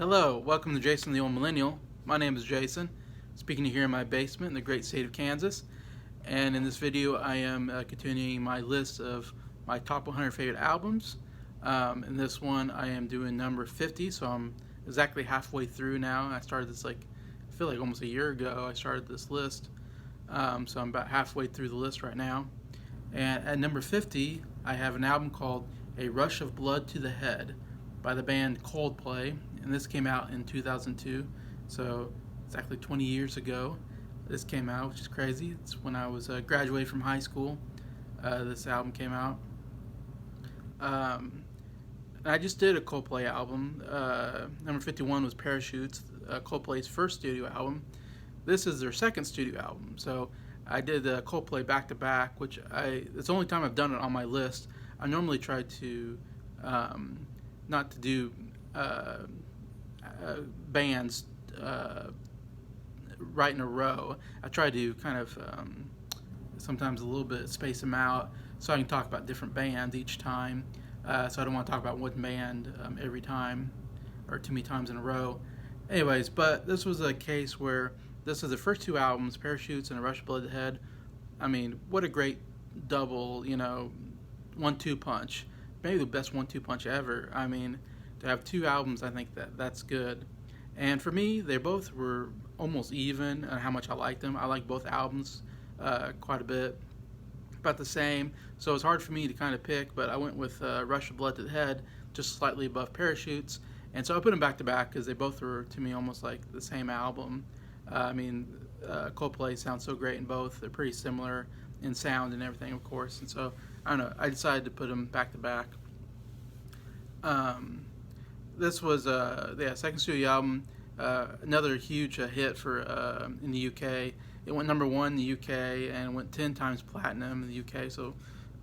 Hello, welcome to Jason the Old Millennial. My name is Jason, speaking to you here in my basement in the great state of Kansas. And in this video, I am continuing my list of my top 100 favorite albums. In this one, I am doing number 50, so I'm exactly halfway through now. I started this I feel like almost a year ago. I started this list, so I'm about halfway through the list right now. And at number 50, I have an album called A Rush of Blood to the Head by the band Coldplay, and this came out in 2002, so exactly 20 years ago this came out, which is crazy. It's when I was graduating from high school. This album came out. I just did a Coldplay album. Number 51 was Parachutes, Coldplay's first studio album. This is their second studio album, so I did Coldplay back to back, which it's the only time I've done it on my list. I normally try to not to do bands right in a row. I try to kind of sometimes a little bit space them out so I can talk about different bands each time. So I don't want to talk about one band every time or too many times in a row. Anyways, but this was a case where this is the first two albums, Parachutes and A Rush of Blood to the Head. I mean, what a great double, 1-2 punch. Maybe the best 1-2 punch ever. I mean, to have two albums, I think that's good. And for me, they both were almost even on how much I liked them. I like both albums quite a bit, about the same. So it's hard for me to kind of pick, but I went with Rush of Blood to the Head, just slightly above Parachutes. And so I put them back to back because they both were, to me, almost like the same album. Coldplay sounds so great in both. They're pretty similar in sound and everything, of course. And so, I don't know, I decided to put them back to back. This was second studio album, another huge hit for in the UK. It went number one in the UK and went 10 times platinum in the UK. So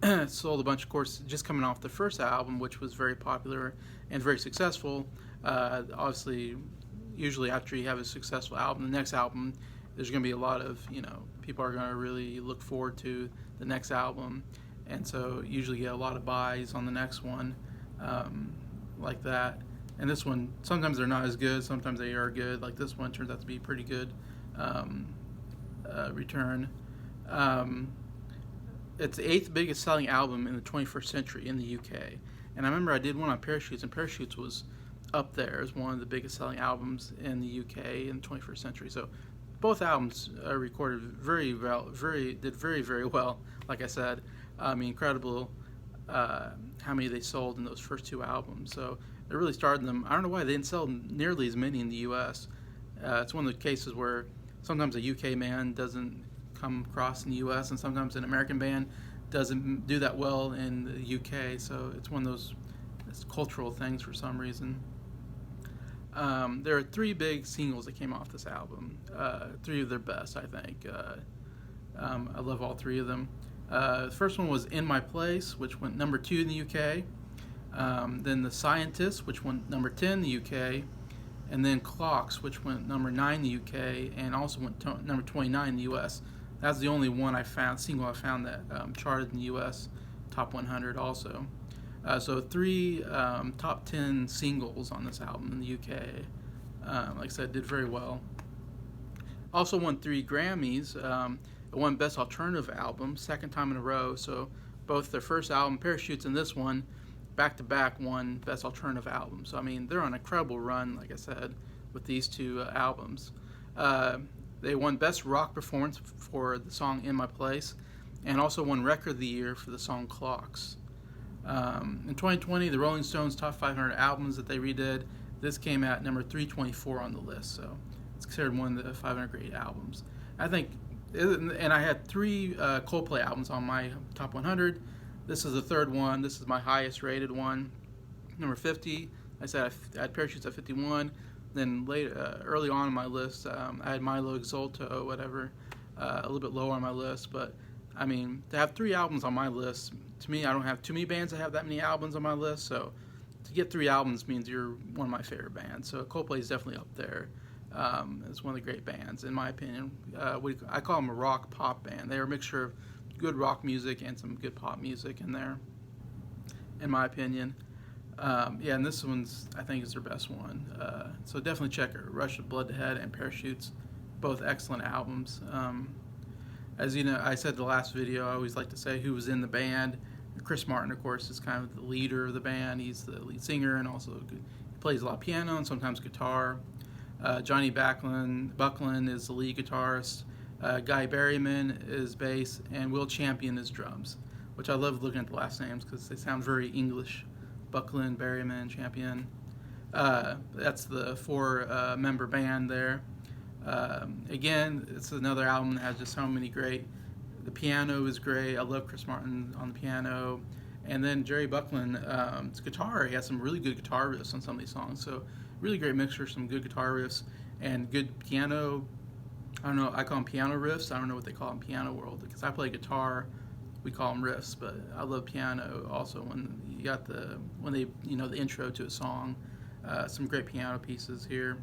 it sold a bunch, of course, just coming off the first album, which was very popular and very successful. Obviously, usually after you have a successful album, the next album, there's going to be a lot of, people are going to really look forward to the next album. And so usually get a lot of buys on the next one, like that. And this one, sometimes they're not as good, sometimes they are good. Like this one turns out to be pretty good return. It's the 8th biggest selling album in the 21st century in the UK. And I remember I did one on Parachutes, and Parachutes was up there as one of the biggest selling albums in the UK in the 21st century. So both albums recorded very well, did very, very well. Like I said, incredible how many they sold in those first two albums. So they really started them. I don't know why they didn't sell nearly as many in the U.S. It's one of the cases where sometimes a UK band doesn't come across in the U.S. and sometimes an American band doesn't do that well in the UK. So it's one of those cultural things for some reason. There are 3 big singles that came off this album. 3 of their best, I think. I love all 3 of them. The first one was In My Place, which went number 2 in the UK. Then The Scientist, which went number 10 in the UK. And then Clocks, which went number 9 in the UK and also went number 29 in the US. That's the only one single I found that charted in the US top 100 also. So 3 top 10 singles on this album in the UK. Like I said, did very well. Also won 3 Grammys. It won Best Alternative Album, second time in a row. So both their first album, Parachutes, and this one, back-to-back won Best Alternative Album. So, they're on an incredible run, like I said, with these 2 albums. They won Best Rock Performance for the song In My Place, and also won Record of the Year for the song Clocks. In 2020, the Rolling Stones Top 500 Albums that they redid, this came out number 324 on the list, so it's considered one of the 500 great albums. I think, and I had 3 Coldplay albums on my top 100. This is the 3rd one. This is my highest rated one. Number 50, I said I had Parachutes at 51. Then early on in my list, I had Milo Exulto, whatever, a little bit lower on my list. But, to have 3 albums on my list, to me, I don't have too many bands that have that many albums on my list. So to get 3 albums means you're one of my favorite bands. So Coldplay is definitely up there. It's one of the great bands, in my opinion. I call them a rock pop band. They're a mixture of good rock music and some good pop music in there, in my opinion. Yeah, and this one's I think is their best one. So definitely check it. Rush of Blood to Head and Parachutes, both excellent albums. As you know, I said the last video, I always like to say who was in the band. Chris Martin, of course, is kind of the leader of the band. He's the lead singer and also he plays a lot of piano and sometimes guitar. Johnny Buckland is the lead guitarist. Guy Berryman is bass, and Will Champion is drums, which I love looking at the last names because they sound very English. Buckland, Berryman, Champion. That's the four-member band there. Again, it's another album that has just so many great. The piano is great. I love Chris Martin on the piano, and then Jerry Buckland's guitar. He has some really good guitar riffs on some of these songs. So really great mixture, some good guitar riffs and good piano. I don't know. I call them piano riffs. I don't know what they call them in piano world because I play guitar. We call them riffs, but I love piano also. When you got when they the intro to a song, some great piano pieces here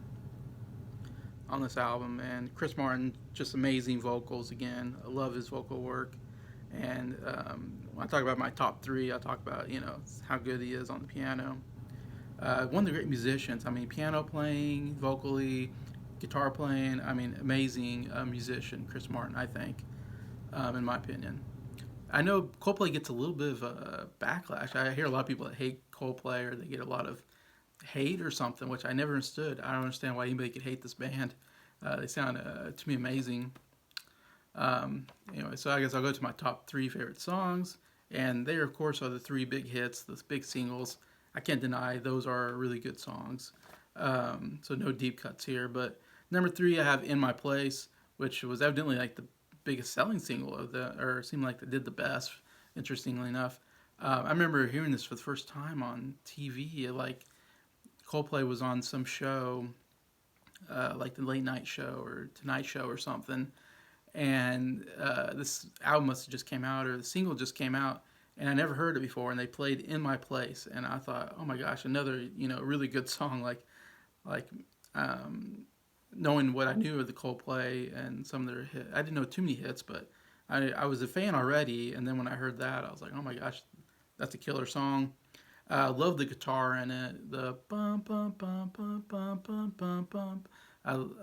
on this album, and Chris Martin, just amazing vocals again. I love his vocal work, and when I talk about my top three, I talk about how good he is on the piano. One of the great musicians. I mean, piano playing, vocally, guitar playing. I mean, amazing musician, Chris Martin. I think, in my opinion. I know Coldplay gets a little bit of a backlash. I hear a lot of people that hate Coldplay or they get a lot of hate or something, which I never understood. I don't understand why anybody could hate this band. They sound to me amazing. Anyway, so I guess I'll go to my top three favorite songs, and they of course are the three big hits, the big singles. I can't deny those are really good songs. So no deep cuts here. But number three, I have "In My Place," which was evidently like the biggest selling single of or seemed like they did the best. Interestingly enough, I remember hearing this for the first time on TV. Like Coldplay was on some show, like the Late Night Show or Tonight Show or something, and this album must have just came out or the single just came out, and I never heard it before. And they played "In My Place," and I thought, oh my gosh, another really good song. Like knowing what I knew of the Coldplay and some of their hits. I didn't know too many hits, but I was a fan already. And then when I heard that, I was like, oh my gosh, that's a killer song. I love the guitar in it. The bum bum bum bum bum bum bum bum.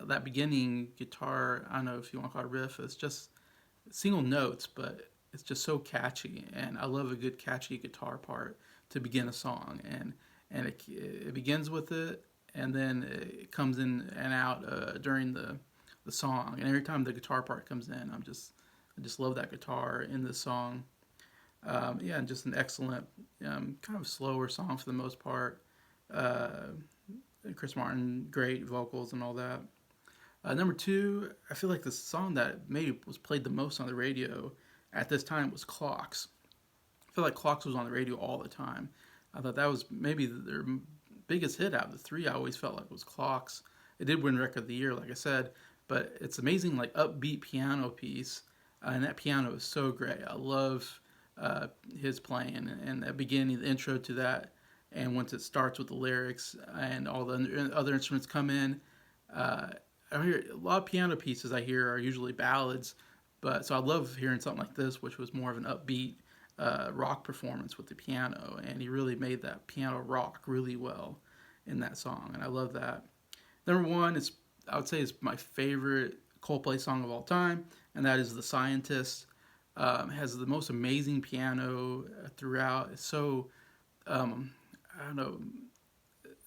That beginning guitar, I don't know if you want to call it a riff. It's just single notes, but it's just so catchy. And I love a good catchy guitar part to begin a song. And it begins with it, and then it comes in and out during the song. And every time the guitar part comes in, I just love that guitar in the song. Yeah, and just an excellent, kind of slower song for the most part. Chris Martin, great vocals and all that. Number two, I feel like the song that maybe was played the most on the radio at this time was "Clocks." I feel like "Clocks" was on the radio all the time. I thought that was maybe their biggest hit out of the three. I always felt like was "Clocks." It did win Record of the Year, like I said, but it's amazing, like upbeat piano piece, and that piano is so great. I love his playing and the beginning, the intro to that, and once it starts with the lyrics and all the other instruments come in. I hear a lot of piano pieces I hear are usually ballads, but so I love hearing something like this, which was more of an upbeat rock performance with the piano, and he really made that piano rock really well in that song, and I love that. Number one is, I would say, is my favorite Coldplay song of all time, and that is "The Scientist." It has the most amazing piano throughout. It's so, I don't know,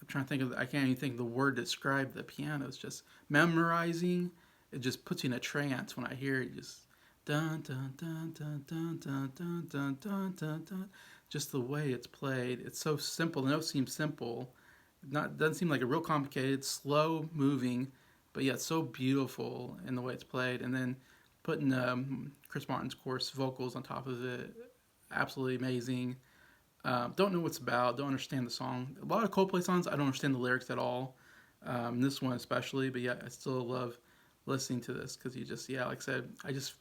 I'm trying to think of, I can't even think of the word to describe the piano. It's just memorizing. It just puts you in a trance when I hear it. Just dun dun dun dun dun dun dun dun dun dun dun. Just the way it's played. It's so simple. The notes seem simple. Doesn't seem like a real complicated, slow moving, but yet so beautiful in the way it's played. And then putting Chris Martin's, of course, vocals on top of it, absolutely amazing. Don't know what it's about. Don't understand the song. A lot of Coldplay songs, I don't understand the lyrics at all. This one especially, but yeah, I still love listening to this because you just, yeah, like I said, I just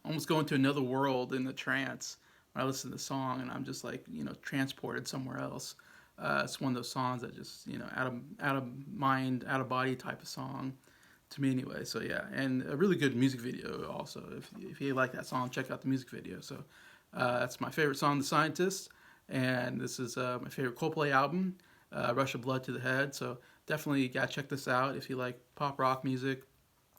almost go into another world in the trance when I listen to the song, and I'm just like, transported somewhere else. It's one of those songs that just, out of mind, out of body type of song to me anyway. So yeah, and a really good music video also. If you like that song, check out the music video. So that's my favorite song, "The Scientist." and this is my favorite Coldplay album, Rush of Blood to the Head. So definitely gotta check this out if you like pop rock music.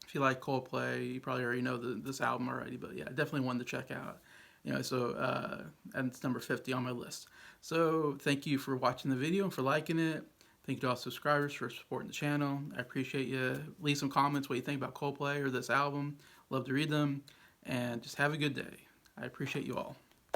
If you like Coldplay, you probably already know this album already, but yeah, definitely one to check out. And it's number 50 on my list. So thank you for watching the video and for liking it. Thank you to all subscribers for supporting the channel. I appreciate you. Leave some comments what you think about Coldplay or this album. Love to read them. And just have a good day. I appreciate you all.